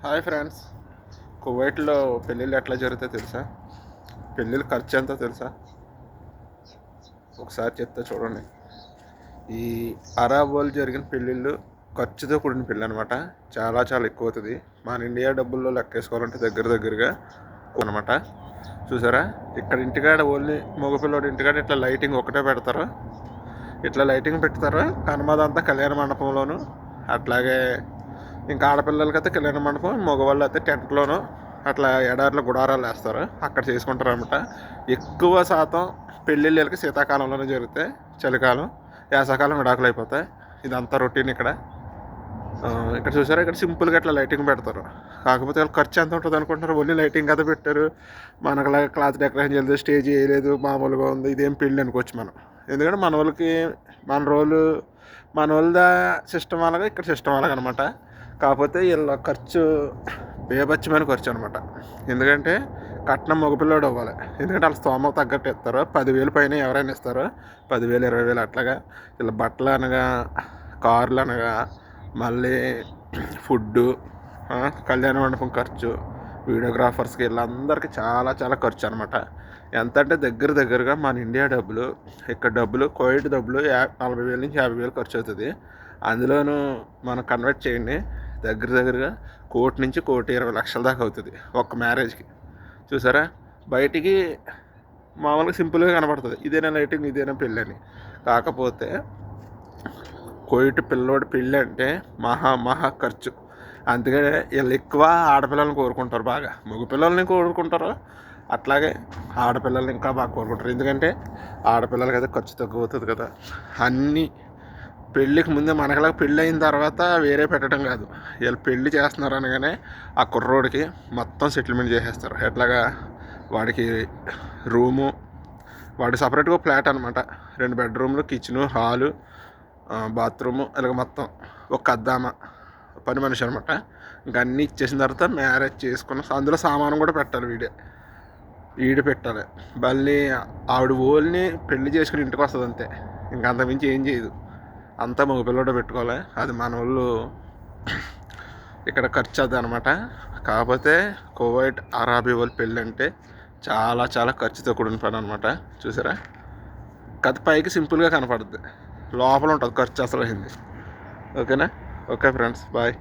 Hi friends. కువైట్లో పెళ్ళిళ్ళు ఎట్లా జరుగుతాయో తెలుసా? పెళ్ళిళ్ళ ఖర్చు ఎంతో తెలుసా? ఒకసారి చెప్తే చూడండి. ఈ అరబ్ వాళ్ళు జరిగిన పెళ్ళిళ్ళు ఖర్చుతో కూడిన పెళ్ళి అనమాట. చాలా చాలా ఎక్కువ అవుతుంది. మన ఇండియా డబ్బుల్లో లెక్కేసుకోవాలంటే దగ్గరగా అనమాట. చూసారా, ఇక్కడ ఇంటికాడ ఓన్లీ మగపిల్లవాడు ఇంటికాడ ఇట్లా లైటింగ్ ఒకటే పెడతారు. ఇట్లా లైటింగ్ పెడతారు. కనుమదంతా కళ్యాణ మండపంలోను. అట్లాగే ఇంకా ఆడపిల్లలకైతే కళ్యాణ మండపం, మగవాళ్ళు అయితే టెంట్లోను అట్లా ఎడారిలో గుడారాలు వేస్తారు, అక్కడ చేసుకుంటారు అనమాట. ఎక్కువ శాతం పెళ్ళిళ్ళకి శీతాకాలంలోనే జరుగుతాయి. చలికాలం, వేసవకాలం విడాకులు అయిపోతాయి. ఇదంతా రొటీన్ ఇక్కడ. ఇక్కడ చూసారా, ఇక్కడ సింపుల్గా ఇట్లా లైటింగ్ పెడతారు. కాకపోతే వాళ్ళు ఖర్చు ఎంత ఉంటుంది అనుకుంటున్నారు? ఓన్లీ లైటింగ్ కదా పెట్టారు, మనకులాగా క్లాత్ డెకరేషన్ చేయలేదు, స్టేజ్ వేయలేదు, మామూలుగా ఉంది, ఇదేం పెళ్ళి అనుకోవచ్చు మనం. ఎందుకంటే మన వాళ్ళకి మన వాళ్ళ సిస్టమ్ అలాగా, ఇక్కడ సిస్టమ్ అలాగ అనమాట. కాకపోతే వీళ్ళ ఖర్చు బేబచ్చమైన ఖర్చు అనమాట. ఎందుకంటే కట్నం మగపిల్లోడు అవ్వాలి. ఎందుకంటే వాళ్ళ స్తోమకు తగ్గట్టు ఇస్తారు. 10,000 పైన ఎవరైనా ఇస్తారు, 10,000 20,000 అట్లాగా. ఇలా బట్టలు అనగా, కార్లు అనగా, మళ్ళీ ఫుడ్డు, కళ్యాణ మండపం ఖర్చు, వీడియోగ్రాఫర్స్కి వీళ్ళందరికీ చాలా చాలా ఖర్చు అనమాట. ఎంత అంటే దగ్గరగా మన ఇండియా డబ్బులు, ఇక్కడ డబ్బులు కోవిడ్ డబ్బులు 40,000 నుంచి 50,000 ఖర్చు అవుతుంది. అందులోనూ మనం కన్వర్ట్ చేయండి, దగ్గరగా 1,00,00,000 నుంచి 1,20,00,000 దాకా అవుతుంది ఒక్క మ్యారేజ్కి. చూసారా, బయటికి మామూలుగా సింపుల్గా కనబడుతుంది, ఇదేనా లైటింగ్, ఇదేనా పెళ్ళి అని. కాకపోతే కోయిట్ పిల్లోడి పెళ్ళి అంటే మహా ఖర్చు. అందుకనే వీళ్ళు ఎక్కువ ఆడపిల్లల్ని కోరుకుంటారు, బాగా మగపిల్లల్ని కోరుకుంటారు, అట్లాగే ఆడపిల్లల్ని ఇంకా బాగా కోరుకుంటారు. ఎందుకంటే ఆడపిల్లలకి అయితే ఖర్చు తక్కువ అవుతుంది కదా. అన్నీ పెళ్ళికి ముందే మనకలాగా పెళ్ళి అయిన తర్వాత వేరే పెట్టడం కాదు, వీళ్ళు పెళ్ళి చేస్తున్నారు అనగానే ఆ కుర్రోడికి మొత్తం సెటిల్మెంట్ చేసేస్తారు. ఎట్లాగా, వాడికి రూము, వాడి సపరేట్గా ఫ్లాట్ అనమాట, 2 బెడ్రూమ్లు, కిచెను, హాలు, బాత్రూము, ఇలాగ మొత్తం ఒక అద్దామ పని మనిషి అనమాట. ఇంకా అన్నీ ఇచ్చేసిన తర్వాత మ్యారేజ్ చేసుకున్న అందులో సామానం కూడా పెట్టాలి, వీడు పెట్టాలి. మళ్ళీ ఆవిడ ఓల్ని పెళ్లి చేసుకుని ఇంటికి వస్తుంది అంతే, ఇంకా అంతకుమించి ఏం చేయదు. అంతా మగపిల్లడు పెట్టుకోవాలి. అది మన వాళ్ళు ఇక్కడ ఖర్చు అది అనమాట. కాకపోతే కువైట్ అరబీ వాళ్ళు పెళ్ళి అంటే చాలా చాలా ఖర్చుతో కూడిన పని అనమాట. చూసారా, కథ పైకి సింపుల్గా కనపడుద్ది, లోపల ఉంటుంది ఖర్చు అసలు అయింది. ఓకేనా? Okay friends, bye.